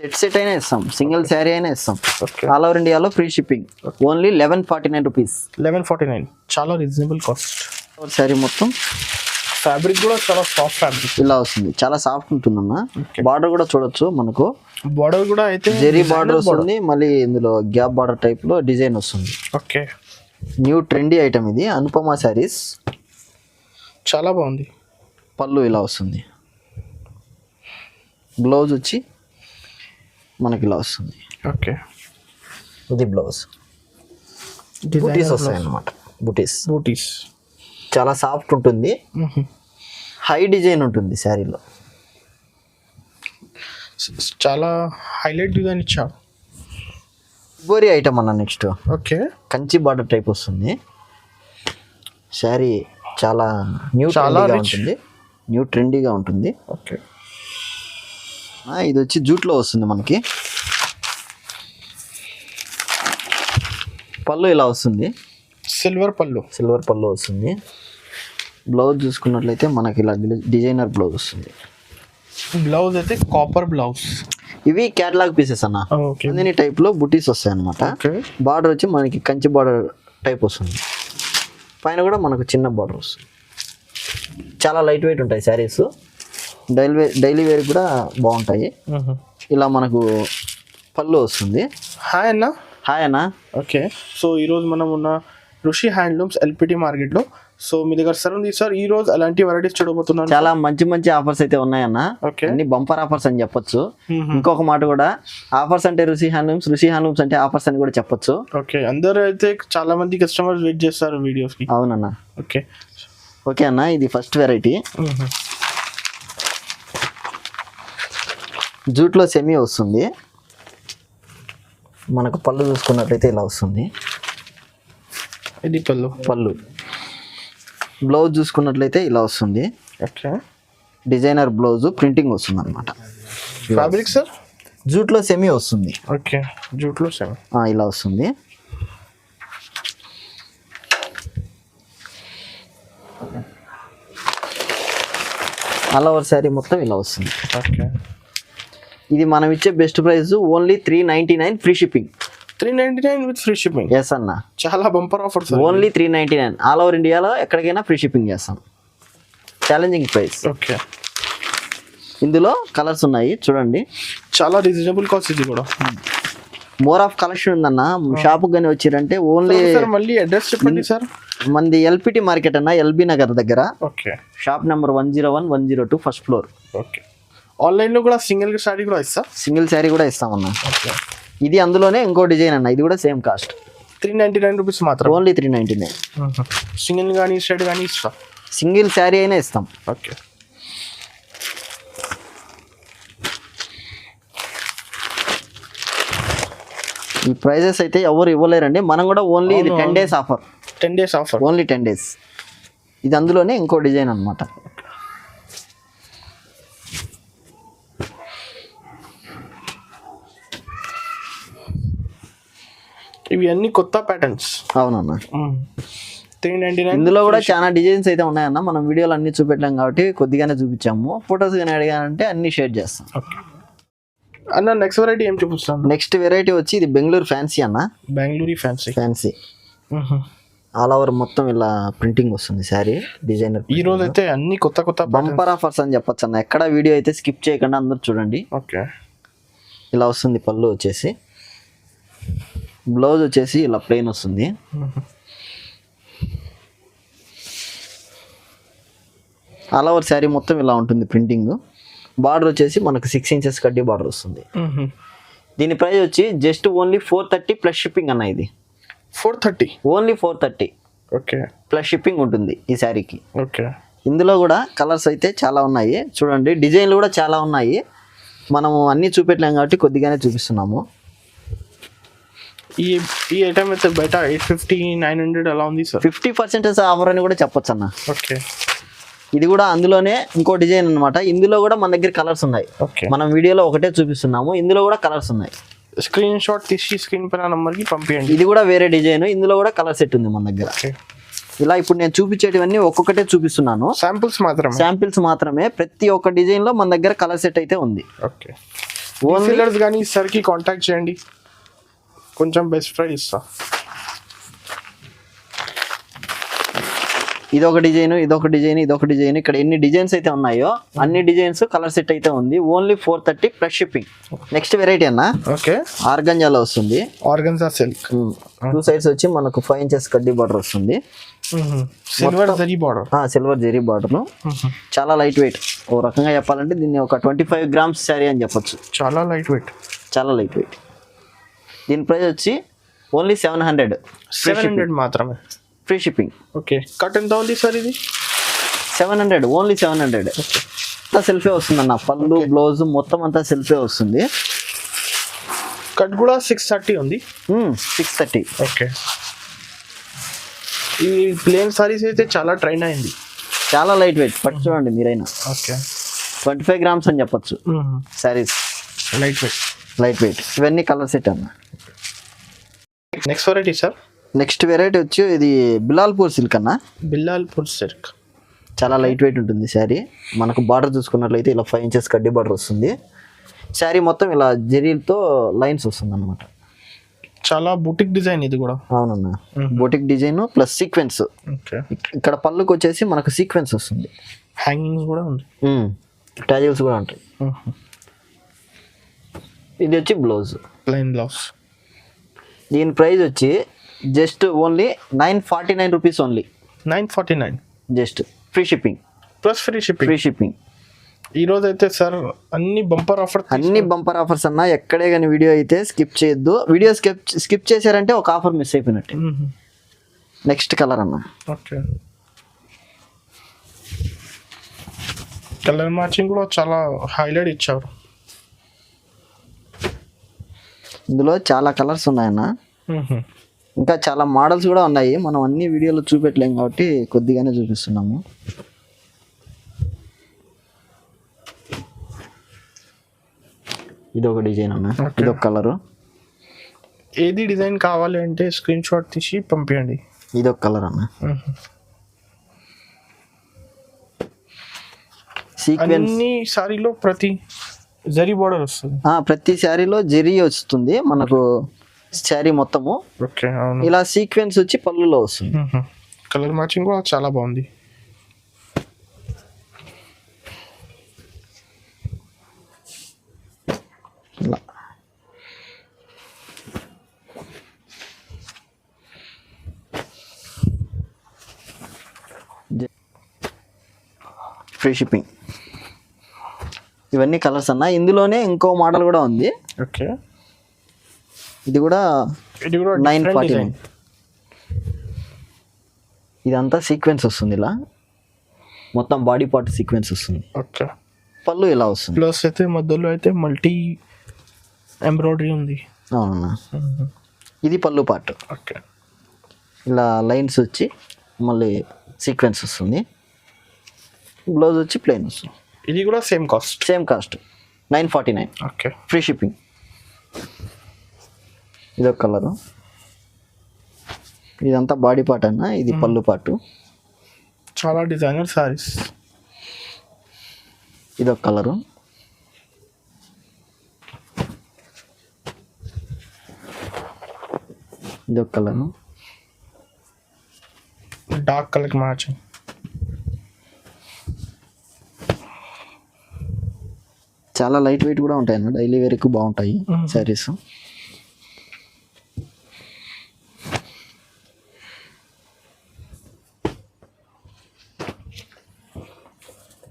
Set అయినా ఇస్తాం, single sari అయినా ఇస్తాం. ఓకే, ఆల్ ఓవర్ ఇండియాలో ఫ్రీ షిప్పింగ్. Only 1149 rupees. 1149, చాలా రీజనబుల్ కాస్ట్. శారీ మొత్తం ఫ్యాబ్రిక్ కూడా చాలా సాఫ్ట్ ఫ్యాబ్రిక్ ఇలా వస్తుంది, చాలా సాఫ్ట్ ఉంటుందన్న. బార్డర్ కూడా చూడొచ్చు, మనకు బార్డర్ కూడా అయితే జెరీ బార్డర్ వస్తుంది, మళ్ళీ ఇందులో గ్యాప్ బార్డర్ టైప్ లో డిజైన్ వస్తుంది. ఓకే, న్యూ ట్రెండీ ఐటమ్ ఇది, అనుపమ శారీస్. చాలా బాగుంది. పళ్ళు ఇలా వస్తుంది, బ్లౌజ్ వచ్చి మనకి ఇలా వస్తుంది. ఓకే, ఇది బ్లౌజ్. బుటీస్ వస్తాయి అన్నమాట, బుటీస్ చాలా సాఫ్ట్ ఉంటుంది, హై డిజైన్ ఉంటుంది శారీలో. చాలా హైలైట్ డిజైన్ ఇచ్చారు. బోరీ ఐటమ్ అన్న. Next okay, Kanchi border type వస్తుంది శారీ, చాలా చాలా ట్రెండీగా rich. ఉంటుంది, న్యూ ట్రెండీగా ఉంటుంది. ఓకే, ఇది వచ్చి జూట్లో వస్తుంది మనకి. పళ్ళు ఇలా వస్తుంది, సిల్వర్ పళ్ళు. సిల్వర్ పళ్ళు వస్తుంది. బ్లౌజ్ చూసుకున్నట్లయితే మనకి ఇలా డిజైనర్ బ్లౌజ్ వస్తుంది. బ్లౌజ్ అయితే కాపర్ బ్లౌజ్. ఇవి క్యాటలాగ్ పీసెస్ అన్న. ఓకే, అన్ని టైప్ లో బుటీస్ వస్తాయి అన్నమాట. ఓకే, బార్డర్ వచ్చి మనకి కంచి బార్డర్ టైప్ వస్తుంది, పైన కూడా మనకు చిన్న బార్డర్ వస్తుంది. చాలా లైట్ వెయిట్ ఉంటాయి శారీస్, డైలీ వేర్ కూడా బాగుంటాయి. ఇలా మనకు పళ్ళు వస్తుంది. హాయ్ అన్న. హాయ్ అన్న. ఓకే, సో ఈరోజు మనం ఉన్న ఋషి హ్యాండ్లూమ్స్ ఎల్పిటి మార్కెట్లో. సో మీ దగ్గర సార్ ఉంది సార్, ఈ రోజు అలాంటి వెరైటీస్ చూడబోతున్నాను. చాలా మంచి మంచి ఆఫర్స్ అయితే ఉన్నాయన్న. ఓకే, అన్ని బంపర్ ఆఫర్స్ అని చెప్పొచ్చు. ఇంకొక మాట కూడా, ఆఫర్స్ అంటే ఋషి హ్యాండ్లూమ్స్ అంటే ఆఫర్స్ అని కూడా చెప్పొచ్చు. ఓకే, అందరూ అయితే చాలా మంది కస్టమర్స్ వెయిట్ చేస్తారు వీడియోస్ కి. అవునన్న. ఓకే, ఓకే అన్న, ఇది ఫస్ట్ వెరైటీ. జూట్లో సెమీ వస్తుంది. మనకు పళ్ళు చూసుకున్నట్లయితే ఇలా వస్తుంది, ఇది పళ్ళు. బ్లౌజ్ చూసుకున్నట్లయితే ఇలా వస్తుంది, ఓకే, డిజైనర్ బ్లౌజ్ ప్రింటింగ్ వస్తుంది అనమాట. ఫ్యాబ్రిక్ సార్ జూట్లో సెమీ వస్తుంది. ఓకే, జూట్లో సెమీ ఇలా వస్తుంది. ఆల్ ఓవర్ శారీ మొత్తం ఇలా వస్తుంది. ఓకే, ఇది మనం ఇచ్చే best price only 399 free shipping. 399 with free shipping. Yes అన్న, చాలా bumper offer sir. Only 399 all over ఇండియాలో ఎక్కడికైనా ఫ్రీ షిప్పింగ్ చేస్తాం. Challenging price. ఓకే, ఇందులో కలర్స్ ఉన్నాయి చూడండి, చాలా రీజనబుల్ కాస్ట్. ఇది కూడా మోర్ ఆఫ్ కలెక్షన్ ఉందన్న. షాప్ కానీ వచ్చిరంటే ఓన్లీ. సార్ మళ్ళీ అడ్రస్ చెప్పండి సార్. మంది ఎల్పిటి మార్కెట్ అన్న, ఎల్బీ నగర్ దగ్గర. Okay, shop number 101, 102 first floor. Okay, ఆన్లైన్లో కూడా సింగిల్ శారీ కూడా ఇస్తా. సింగిల్ శారీ కూడా ఇస్తామన్న. ఓకే, ఇది అందులోనే ఇంకో డిజైన్ అన్న, ఇది కూడా సేమ్ కాస్ట్ 399 రూపీస్ మాత్రం. ఓన్లీ 399. సింగిల్ కానీ షర్ట్ కానీ ఇస్తా. సింగిల్ శారీ అయినా ఇస్తాం. ఓకే, ఈ ప్రైజెస్ అయితే ఎవరు ఇవ్వలేరండి, మనం కూడా ఓన్లీ ఇది 10 days offer. 10 days offer, only 10 days. ఇది అందులోనే ఇంకో డిజైన్ అనమాట. ఇవి అన్ని కొత్త ప్యాటర్న్స్. అవునన్నా. 399. ఇందులో కూడా చాలా డిజైన్స్ అయితే ఉన్నాయన్న, మనం వీడియోలో అన్ని చూపెట్టాం కాబట్టి కొద్దిగానే చూపించాము. ఫొటోస్ కానీ అడిగానంటే అన్ని షేర్ చేస్తాం. ఓకే అన్న, నెక్స్ట్ వెరైటీ ఏం చూపిస్తాను? నెక్స్ట్ వెరైటీ వచ్చి ఇది బెంగళూరు ఫ్యాన్సీ అన్న. బెంగళూరు ఫ్యాన్సీ ఆల్ ఓవర్ మొత్తం ఇలా ప్రింటింగ్ వస్తుంది శారీ, డిజైనర్. ఈ రోజు అయితే అన్ని కొత్త కొత్త బంపర్ ఆఫర్స్ అని చెప్పొచ్చు అన్న. ఎక్కడ వీడియో అయితే స్కిప్ చేయకుండా అందరూ చూడండి. ఓకే, ఇలా వస్తుంది పళ్ళు వచ్చేసి, బ్లౌజ్ వచ్చేసి ఇలా ప్లెయిన్ వస్తుంది. ఆల్ ఓవర్ శారీ మొత్తం ఇలా ఉంటుంది ప్రింటింగ్. బార్డర్ వచ్చేసి మనకు 6 inches కడ్డీ బార్డర్ వస్తుంది. దీని ప్రైస్ వచ్చి జస్ట్ ఓన్లీ 430 ప్లస్ షిప్పింగ్ అన్న. ఇది 430, ఓన్లీ 430. ఓకే, ప్లస్ షిప్పింగ్ ఉంటుంది ఈ శారీకి. ఓకే, ఇందులో కూడా కలర్స్ అయితే చాలా ఉన్నాయి చూడండి, డిజైన్లు కూడా చాలా ఉన్నాయి. మనము అన్నీ చూపెట్టలేం కాబట్టి కొద్దిగానే చూపిస్తున్నాము. ఈ ఐటమ్ అయితే బయట 850, 900 అలా ఉంది సార్. 50% ఆఫర్ అని కూడా చెప్పొచ్చు అన్న. ఓకే, ఇది కూడా అందులోనే ఇంకో డిజైన్ అనమాట. ఇందులో కూడా మన దగ్గర కలర్స్ ఉన్నాయి. ఓకే, మనం వీడియోలో ఒకటే చూపిస్తున్నాము, ఇందులో కూడా కలర్స్ ఉన్నాయి. స్క్రీన్ షాట్ తీసి స్క్రీన్ పైన నంబర్కి పంపించండి. ఇది కూడా వేరే డిజైన్, ఇందులో కూడా కలర్ సెట్ ఉంది మన దగ్గర. ఇలా ఇప్పుడు నేను చూపించేటివన్నీ ఒక్కొక్కటే చూపిస్తున్నాను, శాంపిల్స్ మాత్రమే. శాంపిల్స్ మాత్రమే. ప్రతి ఒక్క డిజైన్ లో మన దగ్గర కలర్ సెట్ అయితే ఉంది. ఓకే, రీసెలర్స్ కానీ సార్కి కాంటాక్ట్ చేయండి, కొంచెం బెస్ట్ ప్రైస్ ఇస్తా. ఇదొక డిజైన్, ఇదొక డిజైన్, ఇదొక డిజైన్. ఇక్కడ ఎన్ని డిజైన్స్ అయితే ఉన్నాయో అన్ని డిజైన్స్ కలర్ సెట్ అయితే ఉంది. Only 430 plus shipping. Next variety అన్న ఓకే, ఆర్గంజాలో వస్తుంది. ఆర్గన్జా సిల్క్, 2 సైడ్స్ వచ్చి మనకు 5 ఇంచెస్ కడ్డీ బార్డర్ వస్తుంది. Silver zari border, silver zari border. చాలా లైట్ వెయిట్. ఓ రకంగా చెప్పాలంటే దీన్ని ఒక 25 గ్రామ్స్ శారీ అని చెప్పొచ్చు. చాలా లైట్ వెయిట్, చాలా లైట్ వెయిట్. దీని ప్రైస్ వచ్చి ఓన్లీ 700 మాత్రమే, ఫ్రీ షిప్పింగ్. ఓకే. కట్ ఎంత ఉంది సార్ ఇది? 700, ఓన్లీ 700. అంతా సెల్ఫే వస్తుంది అన్న, పళ్ళు బ్లౌజ్ మొత్తం అంతా సెల్ఫే వస్తుంది. కట్ కూడా 630 ఉంది. 630. ఓకే. ఈ ప్లేన్ సారీస్ అయితే చాలా ట్రైన్ అయింది, చాలా లైట్ వెయిట్. పట్టు చూడండి మీరైనా. ఓకే, 25 గ్రామ్స్ అని చెప్పొచ్చు saris. Light weight, light weight. ఇవన్నీ కలర్ సెట్ అన్న. Next variety sir. Next variety వచ్చి ఇది బిలాల్పూర్ సిల్క్ అన్న. బిలాల్పూర్ సిల్క్ చాలా లైట్ వెయిట్ ఉంటుంది శారీ. మనకు బార్డర్ చూసుకున్నట్లయితే ఇలా 5 ఇంచెస్ కడ్డీ బార్డర్ వస్తుంది. శారీ మొత్తం ఇలా జరీలతో లైన్స్ వస్తుంది అనమాట. చాలా బుటిక్ డిజైన్ ఇది కూడా. అవునన్నా, boutique design plus sequence. Okay. ఇక్కడ పళ్ళుకి వచ్చేసి మనకు సీక్వెన్స్ వస్తుంది. హ్యాంగింగ్స్ కూడా ఉంది, టాజిల్స్ కూడా ఉంటాయి. ఇది వచ్చి బ్లౌజ్, ప్లెయిన్ బ్లౌజ్. దీని ప్రైస్ వచ్చి just only 949 rupees only. 949 just free shipping. Plus free shipping. Free shipping. ఈ రోజు అయితే సార్ అన్ని బంపర్ ఆఫర్, అన్ని బంపర్ ఆఫర్స్ అన్న. ఎక్కడే కానీ వీడియో అయితే స్కిప్ చేయొద్దు. వీడియో స్కిప్ చేశారంటే ఒక ఆఫర్ మిస్ అయిపోయినట్టు. నెక్స్ట్ కలర్ అన్న. ఓకే, కలర్ మ్యాచింగ్ కూడా చాలా హైలైట్ ఇచ్చారు. ఇందులో చాలా కలర్స్ ఉన్నాయన్న. ఇంకా చాలా మోడల్స్ కూడా ఉన్నాయి. మనం అన్ని వీడియోలో చూపెట్టలేము కాబట్టి కొద్దిగానే చూపిస్తున్నాము. ఇదొక డిజైన్ అన్న, ఇదొక కలరు. ఏది డిజైన్ కావాలి అంటే స్క్రీన్ షాట్ తీసి పంపించండి. ఇదొక కలర్ అన్న. సీక్వెన్స్ అన్ని సారీలో ప్రతి జరీ బార్డర్ వస్తుంది. ప్రతి శారీలో జరీ వస్తుంది మనకు. శారీ మొత్తము ఓకే, అవును. ఇలా సీక్వెన్స్ వచ్చి పళ్ళులో వస్తుంది. కలర్ మ్యాచింగ్ కూడా చాలా బాగుంది. ఇలా ఫ్రీ షిప్పింగ్. ఇవన్నీ కలర్స్ అన్న. ఇందులోనే ఇంకో మోడల్ కూడా ఉంది. ఓకే, ఇది కూడా 949. ఇదంతా సీక్వెన్స్ వస్తుంది. ఇలా మొత్తం బాడీ పార్ట్ సీక్వెన్స్ వస్తుంది. ఓకే, పళ్ళు ఇలా వస్తుంది. ప్లస్ అయితే మధ్యలో అయితే మల్టీ ఎంబ్రాయిడరీ ఉంది. అవునన్నా, ఇది పళ్ళు పార్ట్. ఓకే, ఇలా లైన్స్ వచ్చి మళ్ళీ సీక్వెన్స్ వస్తుంది. బ్లౌజ్ వచ్చి ప్లెయిన్ వస్తుంది. ఇది కూడా same cost. Same cost 949. Okay, free shipping. ఇదొక కలరు. ఇదంతా బాడీ పార్ట్ అన్న, ఇది పళ్ళు పార్ట్. చాలా డిజైనర్ సారీస్. ఇదొక కలరు. ఇదొక కలరు. Dark colour matching. చాలా లైట్ వెయిట్ కూడా ఉంటాయి అన్న. డైలీ వేర్కి బాగుంటాయి శారీస్.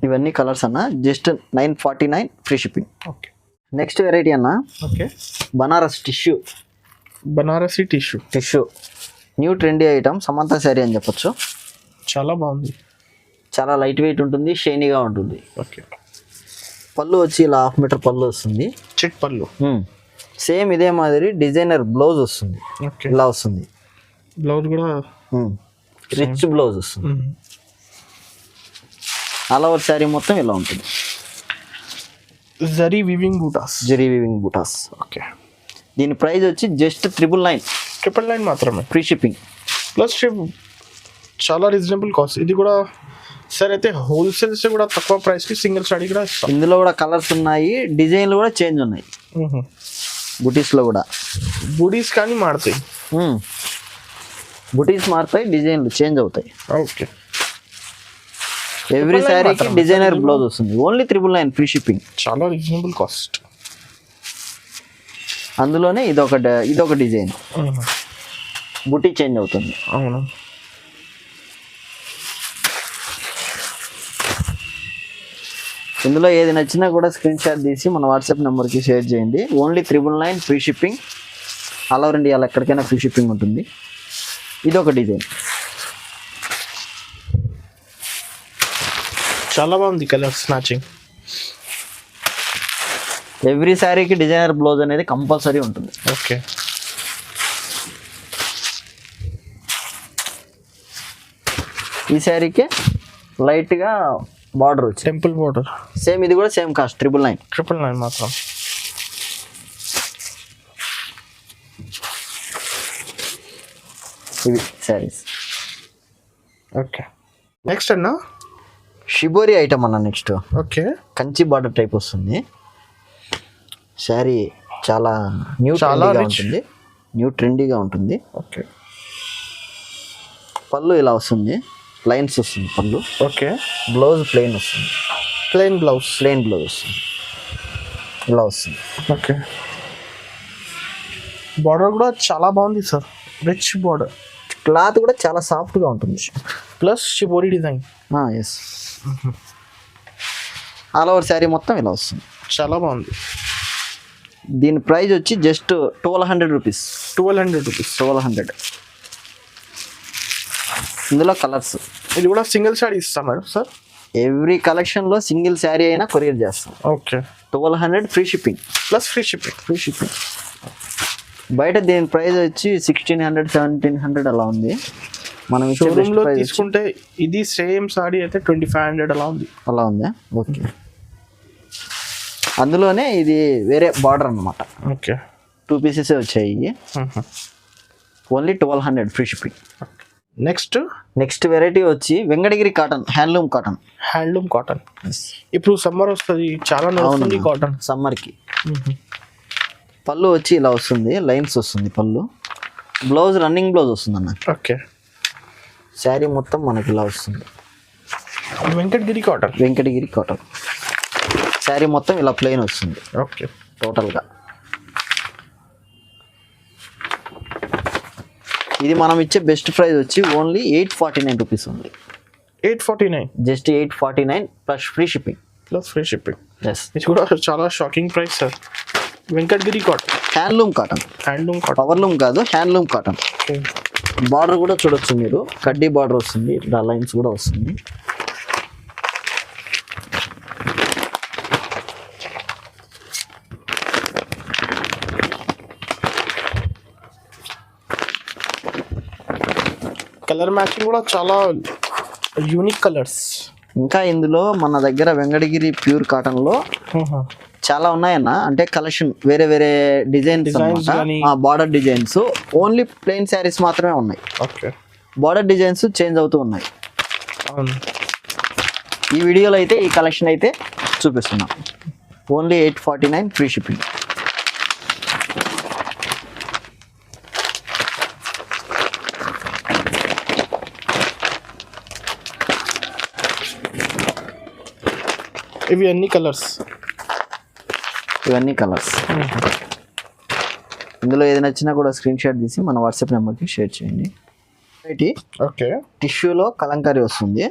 ఇవన్నీ కలర్స్ అన్న. Just 949 free shipping. Okay, next variety అన్న. Okay, Banaras tissue. Banarasi tissue new trendy item. Samantha sari అని చెప్పొచ్చు. చాలా బాగుంది. చాలా లైట్ వెయిట్ ఉంటుంది, షైనీగా ఉంటుంది. ఓకే, పళ్ళు వచ్చి ఇలా 1/2 మీటర్ పళ్ళు వస్తుంది. చిట్ పళ్ళు. సేమ్ ఇదే మాదిరి డిజైనర్ బ్లౌజ్ వస్తుంది. ఓకే, ఇలా వస్తుంది. బ్లౌజ్ కూడా రిచ్ బ్లౌజ్ వస్తుంది. ఆల్ ఓవర్ శారీ మొత్తం ఇలా ఉంటుంది. Zari weaving buttas. Zari weaving buttas. Okay, దీని ప్రైస్ వచ్చి జస్ట్ 999 మాత్రమే. Free shipping. ప్లస్ చాలా రీజనబుల్ కాస్ట్. ఇది కూడా సార్ అయితే హోల్సేల్స్ కూడా తక్కువ ప్రైస్కి సింగిల్ సారీ కూడా ఇస్తాం. ఇందులో కూడా కలర్స్ ఉన్నాయి, డిజైన్లు కూడా చేంజ్ ఉన్నాయి. బుటీస్లో కూడా బూడీస్ కానీ మాడతాయి. బుటీస్ మారుతాయి, డిజైన్లు చేంజ్ అవుతాయి. ఓకే. ఎవ్రీ శారీకి డిజైనర్ బ్లౌజ్ వస్తుంది. Only 999 free shipping. చాలా రీజనబుల్ కాస్ట్. అందులోనే ఇదొక డిజైన్, బుటీ చేంజ్ అవుతుంది. అవును. ఇందులో ఏది నచ్చినా కూడా స్క్రీన్ షాట్ తీసి మన వాట్సాప్ నెంబర్కి షేర్ చేయండి. Only 999 free shipping. All over ఇండియాలో ఎక్కడికైనా ఫ్రీ షిప్పింగ్ ఉంటుంది. ఇదొక డిజైన్, చాలా బాగుంది కలర్స్ మ్యాచింగ్. ఎవ్రీ శారీకి డిజైనర్ బ్లౌజ్ అనేది కంపల్సరీ ఉంటుంది. ఓకే. ఈ శారీకి లైట్గా బార్డర్ వచ్చి టెంపుల్ బోర్డర్. సేమ్ ఇది కూడా సేమ్ కాస్ట్ 999. 999 మాత్రం. ఇవి శారీస్. ఓకే. నెక్స్ట్ అన్న షిబోరి ఐటమ్ అన్న. Next okay. Kanchi border type వస్తుంది. శారీ చాలా చాలా ఉంటుంది, న్యూ ట్రెండీగా ఉంటుంది. ఓకే. పళ్ళు ఇలా వస్తుంది, లైన్స్ వస్తుంది పళ్ళు. ఓకే. బ్లౌజ్ ప్లెయిన్ వస్తుంది, ప్లెయిన్ బ్లౌజ్ వస్తుంది, ఇలా వస్తుంది. ఓకే. బార్డర్ కూడా చాలా బాగుంది సార్, రిచ్ బార్డర్. క్లాత్ కూడా చాలా సాఫ్ట్గా ఉంటుంది. Plus shibori design. Yes. All over sari మొత్తం ఇలా వస్తుంది. చాలా బాగుంది. దీని ప్రైస్ వచ్చి జస్ట్ 1200 రూపీస్. 1200 రూపీస్. 1200. ఇందులో కలర్స్. ఇది కూడా సింగిల్ శారీ ఇస్తాం మేడం సార్? ఎవ్రీ కలెక్షన్లో సింగిల్ శారీ అయినా కొరియర్ చేస్తాం. Okay. 1200 free shipping. Plus free shipping. బయట దీని ప్రైస్ వచ్చి 1600, 1700 అలా ఉంది. మనం షోరూంలో తీసుకుంటే ఇది సేమ్ సారీ అయితే 2500 అలా ఉంది. అలా ఉందా? ఓకే. అందులోనే ఇది వేరే బార్డర్ అన్నమాట. ఓకే. 2 పీసెస్ వచ్చాయి. Only 1200 free shipping. Next variety వచ్చి వెంకటగిరి కాటన్, హ్యాండ్లూమ్ కాటన్. ఇప్పుడు సమ్మర్ వస్తుంది, చాలా నడుస్తుంది కాటన్ సమ్మర్కి. పళ్ళు వచ్చి ఇలా వస్తుంది, లైన్స్ వస్తుంది పళ్ళు. బ్లౌజ్ రన్నింగ్ బ్లౌజ్ వస్తుంది అన్న. ఓకే. శారీ మొత్తం మనకి ఇలా వస్తుంది. వెంకటగిరి కాటన్. శారీ మొత్తం ఇలా ప్లెయిన్ వస్తుంది. ఓకే. టోటల్గా ఇది మనం ఇచ్చే బెస్ట్ ప్రైస్ వచ్చి ఓన్లీ 849 రూపీస్ ఉంది. 849. Just 849 plus free shipping. Yes. ఇది కూడా చాలా shocking price sir. Venkatagiri cotton, handloom cotton. Powerloom కాదు, హ్యాండ్లూమ్ కాటన్. బార్డర్ కూడా చూడొచ్చు మీరు, కడ్డీ బార్డర్ వస్తుంది, ఇట్లా లైన్స్ కూడా వస్తుంది. కలర్ మ్యాచింగ్ కూడా చాలా యూనిక్ కలర్స్. ఇంకా ఇందులో మన దగ్గర వెంకటగిరి ప్యూర్ కాటన్లో చాలా ఉన్నాయన్న. అంటే కలెక్షన్ వేరే వేరే designs, border designs. Only plain saris మాత్రమే ఉన్నాయి. ఓకే. బార్డర్ డిజైన్స్ చేంజ్ అవుతూ ఉన్నాయి. ఈ వీడియోలో అయితే ఈ కలెక్షన్ అయితే చూపిస్తున్నాం. Only 849 free shipping. ఇవన్నీ కలర్స్. ఇందులో ఏది నచ్చినా కూడా స్క్రీన్ షాట్ తీసి మన వాట్సాప్ నెంబర్కి షేర్ చేయండి. ఓకే. టిష్యూలో కలంకారీ వస్తుంది.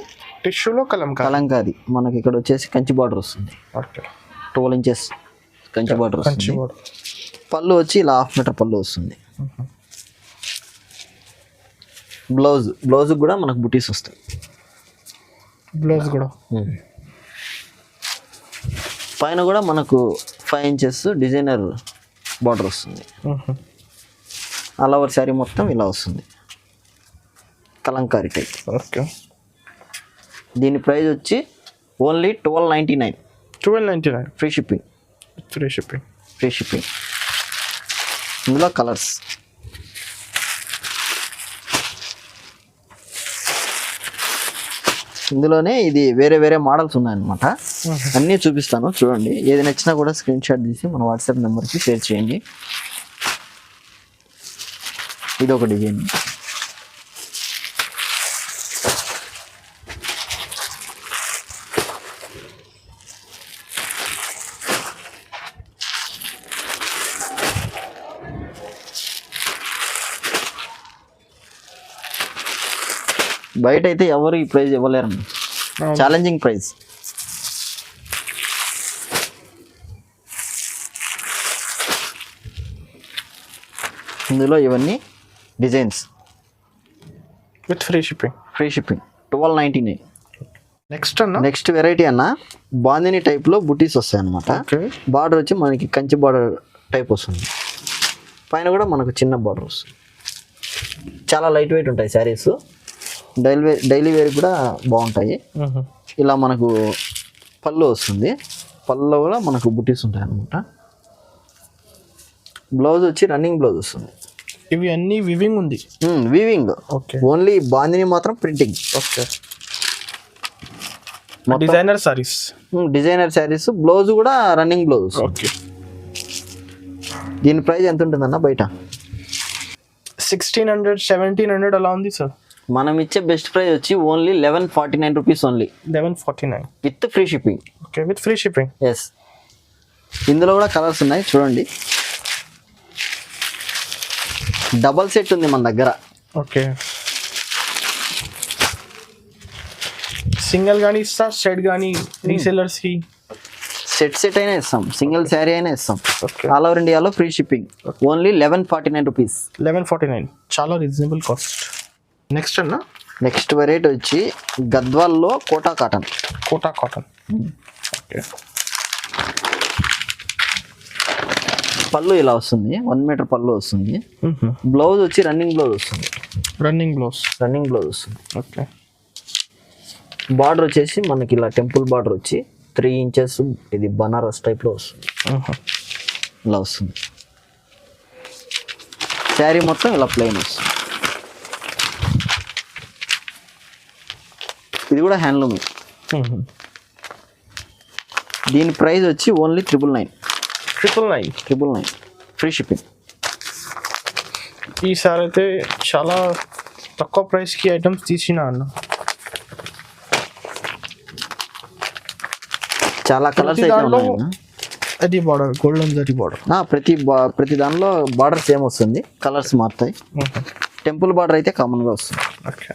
కలంకారీ మనకి ఇక్కడ వచ్చేసి కంచి బార్డర్ వస్తుంది. 12 ఇంచెస్ కంచి బార్డర్ వస్తుంది. పళ్ళు వచ్చి ఇలా 1/2 మీటర్ పళ్ళు వస్తుంది. బ్లౌజ్ కూడా మనకు బుటీస్ వస్తాయి. పైన కూడా మనకు 5 ఇంచెస్ డిజైనర్ బార్డర్ వస్తుంది. ఆల్ ఓవర్ శారీ మొత్తం ఇలా వస్తుంది, కలంకారీ టైప్. ఓకే. దీని ప్రైస్ వచ్చి ఓన్లీ 1299 ఫ్రీ షిప్పింగ్. ఇందులో కలర్స్. ఇందులోనే ఇది వేరే వేరే మోడల్స్ ఉన్నాయన్నమాట. అన్నీ చూపిస్తాను చూడండి. ఏది నచ్చినా కూడా స్క్రీన్ షాట్ తీసి మన వాట్సాప్ నెంబర్కి షేర్ చేయండి. ఇది ఒక డిజైన్. బయట అయితే ఎవరు ఈ ప్రైస్ ఇవ్వలేరండి, ఛాలెంజింగ్ ప్రైస్. ఇందులో ఇవన్నీ designs with free shipping. 1299. Next variety అన్న బాందిని టైప్లో బుటీస్ వస్తాయి అన్నమాట. బార్డర్ వచ్చి మనకి కంచి బార్డర్ టైప్ వస్తుంది. పైన కూడా మనకు చిన్న బార్డర్ వస్తుంది. చాలా లైట్ వెయిట్ ఉంటాయి శారీస్. డైలీ వేర్ కూడా బాగుంటాయి. ఇలా మనకు పళ్ళు వస్తుంది. పళ్ళులో కూడా మనకు బుటీస్ ఉంటాయి అన్నమాట. బ్లౌజ్ వచ్చి రన్నింగ్ బ్లౌజ్ వస్తుంది. ఇవి అన్ని వివింగ్ ఉంది. వీవింగ్. ఓన్లీ బాందిని మాత్రం printing. Designer sarees. Designer saris. Blouse కూడా రన్నింగ్ బ్లౌజ్. దీని ప్రైస్ ఎంత ఉంటుందన్న బయట? 1600, 1700 అలా ఉంది సార్. మనం ఇచ్చే బెస్ట్ ప్రైస్ వచ్చి only 1149 rupees only. 1149 with free shipping. Okay, with free shipping. Yes. ఇందులో కూడా కలర్స్ ఉన్నాయి చూడండి. డబల్ సెట్ ఉంది మన దగ్గర. ఓకే, సింగిల్ కానీ ఇస్తా, సెట్ కానీ రీసెల్లర్స్కి సెట్ అయినా ఇస్తాం, సింగిల్ శారీ అయినా ఇస్తాం. ఆల్ ఓవర్ ఇండియాలో ఫ్రీ షిప్పింగ్. Only 1149 rupees. 1149 చాలా రీజనబుల్ కాస్ట్. నెక్స్ట్ వెరైటీ వచ్చి గద్వాల్లో కోటా కాటన్. ఓకే, పళ్ళు ఇలా వస్తుంది. 1 మీటర్ పళ్ళు వస్తుంది. బ్లౌజ్ వచ్చి రన్నింగ్ బ్లౌజ్ వస్తుంది. రన్నింగ్ బ్లౌజ్ వస్తుంది. ఓకే. బార్డర్ వచ్చేసి మనకి ఇలా టెంపుల్ బార్డర్ వచ్చి 3 ఇంచెస్. ఇది బనారస్ టైప్లో వస్తుంది. ఇలా వస్తుంది. శారీ మొత్తం ఇలా ప్లెయిన్ వస్తుంది. ఇది కూడా హ్యాండ్లూమ్. దీని ప్రైస్ వచ్చి ఓన్లీ 999 ఫ్రీ షిప్పింగ్. ఈసారి అయితే చాలా తక్కువ ప్రైస్కి ఐటమ్స్ తీసిన అన్న. చాలా కలర్స్ అయితే ఉన్నాయి. అది బార్డర్ గోల్డెన్ జరీ బార్డర్. ప్రతి దానిలో బార్డర్ సేమ్ వస్తుంది, కలర్స్ మారుతాయి. టెంపుల్ బార్డర్ అయితే కామన్గా వస్తుంది. Okay,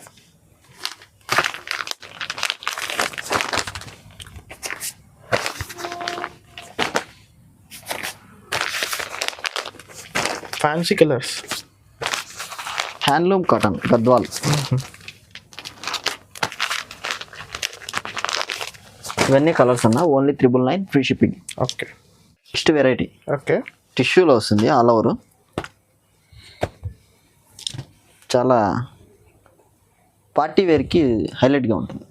fancy colours. Handloom cotton Gadwal. ఇవన్నీ కలర్స్ అన్న. Only 999 free shipping. Okay. Next variety okay, టిష్యూలో వస్తుంది. ఆల్ ఓవర్ చాలా పార్టీ వేర్కి హైలైట్గా ఉంటుంది.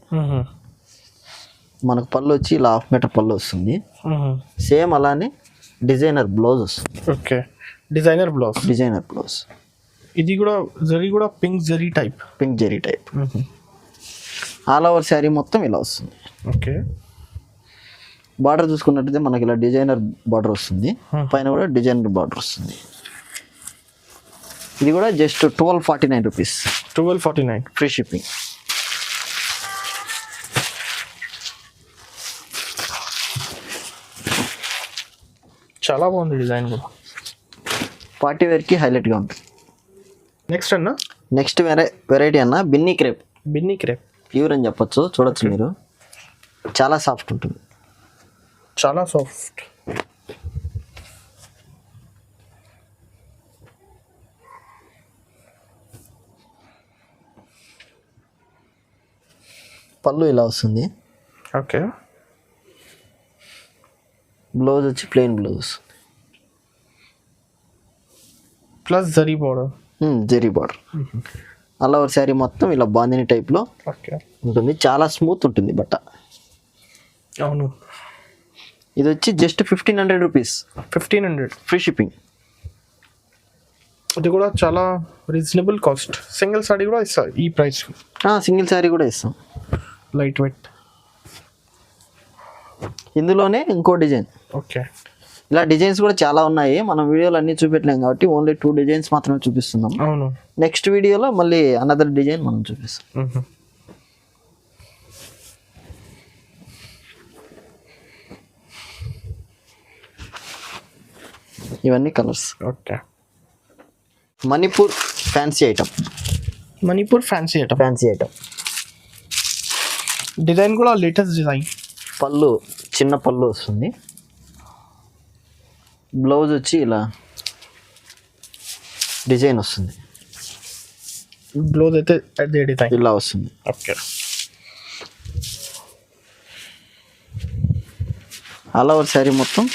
మనకు పళ్ళు వచ్చి ఇలా 1/2 మీటర్ పళ్ళు వస్తుంది. సేమ్ అలానే డిజైనర్ బ్లౌజ్ వస్తుంది. Okay, designer blouse. ఇది కూడా జరీ కూడా pink zari type. All over sari మొత్తం ఇలా వస్తుంది. ఓకే. బార్డర్ చూసుకున్నట్టయితే మనకి ఇలా డిజైనర్ బార్డర్ వస్తుంది. పైన కూడా డిజైనర్ బార్డర్ వస్తుంది. ఇది కూడా జస్ట్ 1249 రూపీస్. 1249 free shipping. చాలా బాగుంది డిజైన్ కూడా. పార్టీ వేర్కి హైలైట్గా ఉంటుంది. నెక్స్ట్ వెరైటీ అన్న బిన్నీ క్రేప్. ప్యూర్ అని చెప్పొచ్చు. చూడొచ్చు మీరు. చాలా సాఫ్ట్ ఉంటుంది. పళ్ళు ఇలా వస్తుంది. ఓకే. బ్లౌజ్ వచ్చి plain blouse plus zari border. All over sari మొత్తం ఇలా బాందిని టైప్లో ఉంటుంది. చాలా స్మూత్ ఉంటుంది బట్ట. అవును. ఇది వచ్చి జస్ట్ 1500 రూపీస్. 1500 free shipping. ఇది కూడా చాలా రీజనబుల్ కాస్ట్. సింగిల్ సారీ కూడా ఇస్తా ఈ ప్రైస్. సింగిల్ శారీ కూడా ఇస్తాం. Light weight. ఇందులోనే ఇంకో డిజైన్. ఓకే. ఇలా డిజైన్స్ కూడా చాలా ఉన్నాయి, మనం వీడియోలో అన్ని చూపెట్టలేం కాబట్టి ఓన్లీ 2 డిజైన్స్ మాత్రమే చూపిస్తున్నాం. అవును. నెక్స్ట్ వీడియోలో మళ్ళీ అనదర్ డిజైన్ మనం చూపిస్తాం. ఇవన్నీ colours. Okay. Manipur fancy item. Manipur fancy item. Fancy item design కూడా లేటెస్ట్ డిజైన్. పళ్ళు చిన్న పళ్ళు వస్తుంది. బ్లౌజ్ వచ్చి ఇలా డిజైన్ వస్తుంది. బ్లౌజ్ అయితే అదే డిజైన్ ఇలా వస్తుంది. ఓకే. ఆల్ ఓవర్ శారీ మొత్తం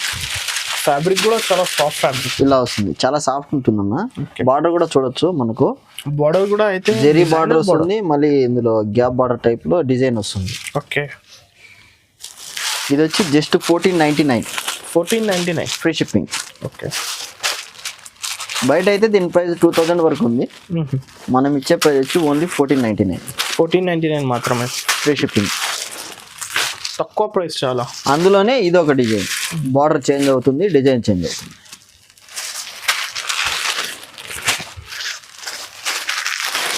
ఫ్యాబ్రిక్ కూడా చాలా సాఫ్ట్ ఫ్యాబ్రిక్ ఇలా వస్తుంది, చాలా సాఫ్ట్ ఉంటుందన్న. బార్డర్ కూడా చూడొచ్చు, మనకు బార్డర్ కూడా అయితే జెరీ బార్డర్ వస్తుంది, మళ్ళీ ఇందులో గ్యాప్ బార్డర్ టైప్ లో డిజైన్ వస్తుంది. ఓకే. ఇది వచ్చి జస్ట్ 1499. 1499 free shipping. ఓకే. బయట అయితే దీని ప్రైస్ 2000 వరకు ఉంది, మనం ఇచ్చే ప్రైస్ వచ్చి ఓన్లీ 1499. 1499 మాత్రమే. Free shipping. తక్కువ ప్రైస్ చాలా. అందులోనే ఇది ఒక డిజైన్, బార్డర్ చేంజ్ అవుతుంది, డిజైన్ చేంజ్ అవుతుంది.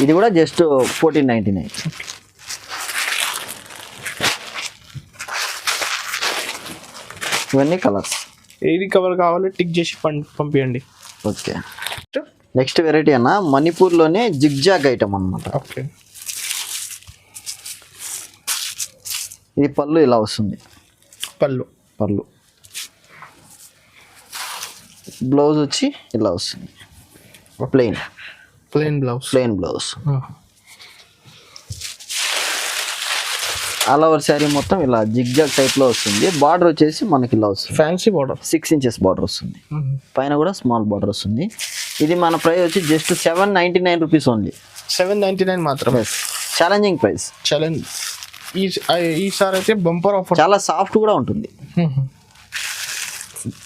ఇది కూడా జస్ట్ 1499. ఇవన్నీ కలర్స్. ఏది కవర్ కావాలి టిక్ చేసి పంపించండి. ఓకే. నెక్స్ట్ వెరైటీ అన్న మణిపూర్లోనే జిగ్జాగ్ ఐటమ్ అన్నమాట. ఓకే. ఇది పళ్ళు ఇలా వస్తుంది. పళ్ళు బ్లౌజ్ వచ్చి ఇలా వస్తుంది. Plain blouse. All over sari మొత్తం ఇలా జిగ్జాగ్ టైప్ లో వస్తుంది. బార్డర్ వచ్చేసి మనకి ఇలా వస్తుంది, ఫ్యాన్సీ బార్డర్. 6 ఇంచెస్ బార్డర్ వస్తుంది. పైన కూడా స్మాల్ బార్డర్ వస్తుంది. ఇది మన ప్రైస్ వచ్చి జస్ట్ 799 రూపీస్ ఓన్లీ. 799 మాత్రమే. Challenging price. ఛాలెంజ్. ఈసారి అయితే బంపర్ ఆఫర్. చాలా సాఫ్ట్ కూడా ఉంటుంది.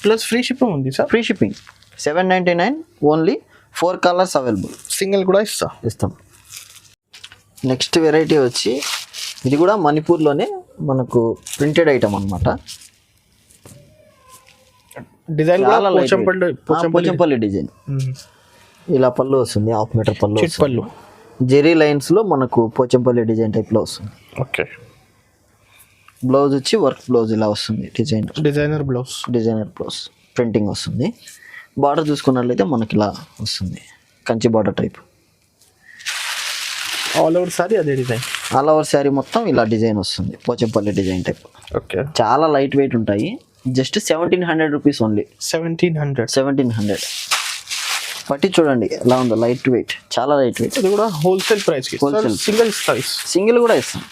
ప్లస్ ఫ్రీ షిప్పింగ్ ఉంది sir. Free shipping. 799 only. 4 colours available. Single కూడా ఇస్తాం. నెక్స్ట్ వెరైటీ వచ్చి ఇది కూడా మణిపూర్లోనే మనకు ప్రింటెడ్ ఐటమ్ అన్నమాట. Design Pochampally design. ఇలా పళ్ళు వస్తుంది, 1/2 మీటర్ పళ్ళు. పళ్ళు జెరీ లైన్స్ లో మనకు పోచంపల్లి డిజైన్ టైప్ లో వస్తుంది. ఓకే. బ్లౌజ్ వచ్చి వర్క్ బ్లౌజ్ ఇలా వస్తుంది, డిజైనర్ బ్లౌజ్ ప్రింటింగ్ వస్తుంది. బార్డర్ చూసుకున్నట్లయితే మనకి ఇలా వస్తుంది, Kanchi border type. All over sorry అదే డిజైన్. ఆల్ ఓవర్ శారీ మొత్తం ఇలా డిజైన్ వస్తుంది, పోచంపల్లి డిజైన్ టైప్. ఓకే. చాలా లైట్ వెయిట్ ఉంటాయి. Just 1700 rupees only. 1700. పట్టి చూడండి ఎలా ఉందో, లైట్ వెయిట్, చాలా లైట్ వెయిట్. ఇది కూడా హోల్సేల్ ప్రైస్. సింగిల్ కూడా ఇస్తాం.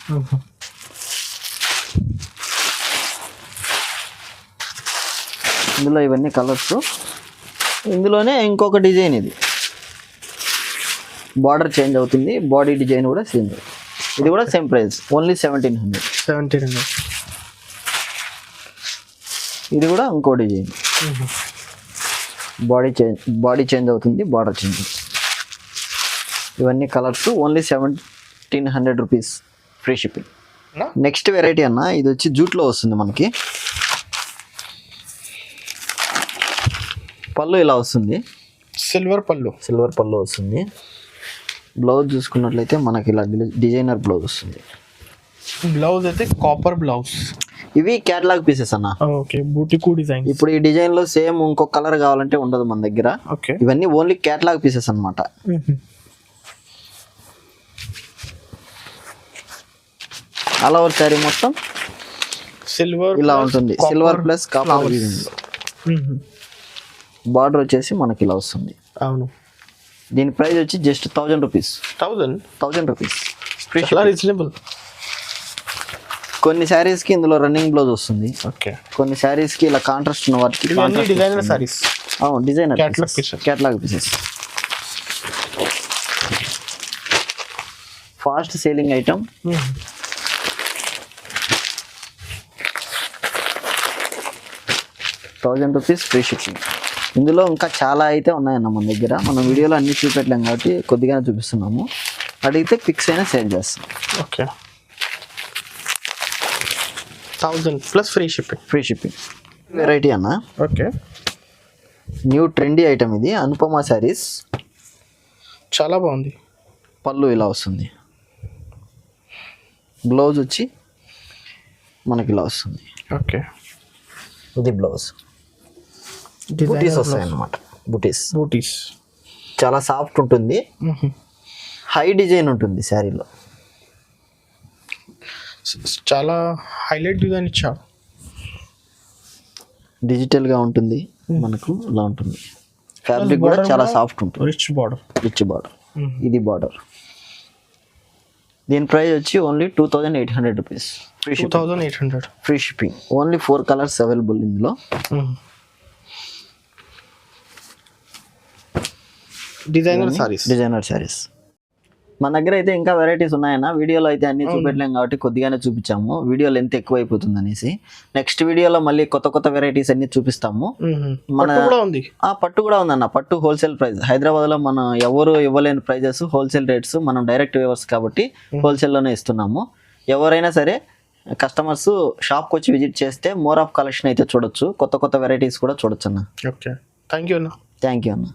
ఇందులో ఇవన్నీ కలర్స్. ఇందులోనే ఇంకొక డిజైన్, ఇది బార్డర్ చేంజ్ అవుతుంది, బాడీ డిజైన్ కూడా సేమ్. ఇది కూడా సేమ్ ప్రైస్, ఓన్లీ 1700. ఇది కూడా ఇంకో డిజైన్. బాడీ చేంజ్ అవుతుంది, బార్డర్ చేంజ్ అవుతుంది. ఇవన్నీ colours, only 1700 rupees. Free shipping. Next variety అన్న ఇది వచ్చి జూట్లో వస్తుంది మనకి. పళ్ళు ఇలా వస్తుంది, సిల్వర్ పళ్ళు వస్తుంది. బ్లౌజ్ చూసుకున్నట్లయితే మనకి ఇలా డిజైనర్ బ్లౌజ్ వస్తుంది. బ్లౌజ్ అయితే కాపర్ బ్లౌజ్. ఇవి క్యాటలాగ్ పీసెస్ అన్న. ఓకే. బూటికు డిజైన్. ఇప్పుడు ఈ డిజైన్ లో సేమ్ ఇంకో కలర్ కావాలంటే ఉండదు మన దగ్గర. ఓకే. ఇవన్నీ ఓన్లీ క్యాటలాగ్ పీసెస్ అన్నమాట. ఆల్ ఓవర్ శారీ మొత్తం సిల్వర్ ఇలా ఉంటుంది, సిల్వర్ ప్లస్ కాపర్. బార్డర్ వచ్చేసి మనకి ఇలా వస్తుంది. అవును. దీని ప్రైస్ వచ్చి జస్ట్ 1000 రూపీస్. 1000 రూపీస్. రీజనబుల్. కొన్ని శారీస్ కి ఇందులో రన్నింగ్ బ్లౌజ్ వస్తుంది. ఓకే. కొన్ని శారీస్ కి ఇలా కాంట్రాస్ట్ ఉన్న వాటికి designer sarees. Designer catalogue pieces. Fast selling item. 1000 rupees free shipping. ఇందులో ఇంకా చాలా అయితే ఉన్నాయన్న మన దగ్గర. మనం వీడియోలో అన్ని చూపెట్టలేం కాబట్టి కొద్దిగానే చూపిస్తున్నాము. అడిగితే పిక్స్ అయినా సేల్ చేస్తాం. Okay. 1000 plus free shipping. Free shipping. Variety అన్న, ఓకే, న్యూ ట్రెండీ ఐటమ్ ఇది, అనుపమ శారీస్. చాలా బాగుంది. పళ్ళు ఇలా వస్తుంది, బ్లౌజ్ వచ్చి మనకి ఇలా వస్తుంది. ఓకే, ఇది బ్లౌజ్. బుటీస్ వస్తాయి అన్నమాట. బుటీస్ చాలా సాఫ్ట్ ఉంటుంది, హై డిజైన్ ఉంటుంది శారీలో. చాలా హైలైట్ డిజైన్ ఇచ్చారు. డిజిటల్గా ఉంటుంది మనకు, ఇలా ఉంటుంది. ఫ్యాబ్రిక్ కూడా చాలా సాఫ్ట్ ఉంటుంది. Rich border. ఇది బార్డర్. దీని ప్రైస్ వచ్చి only 2800 rupees. 2800 free shipping. Only 4 colours available ఇందులో. డిజైనర్ శారీస్ మన దగ్గర అయితే ఇంకా వెరైటీస్ ఉన్నాయన్న. వీడియోలో అయితే అన్ని చూపెట్టలేం కాబట్టి కొద్దిగానే చూపించాము, వీడియో లెంత్ ఎక్కువ అయిపోతుంది అనేసి. నెక్స్ట్ వీడియోలో మళ్ళీ కొత్త వెరైటీస్ అన్ని చూపిస్తాము. మన పట్టు కూడా ఉందన్న. పట్టు హోల్సేల్ ప్రైస్ హైదరాబాద్ లో మనం ఎవరు ఇవ్వలేని ప్రైజెస్, హోల్సేల్ రేట్స్. మనం డైరెక్ట్ వ్యూవర్స్ కాబట్టి హోల్సేల్లోనే ఇస్తున్నాము. ఎవరైనా సరే కస్టమర్స్ షాప్కి వచ్చి విజిట్ చేస్తే మోర్ ఆఫ్ కలెక్షన్ అయితే చూడొచ్చు, కొత్త వెరైటీస్ కూడా చూడొచ్చు అన్న. ఓకే, థ్యాంక్ యూ అన్న.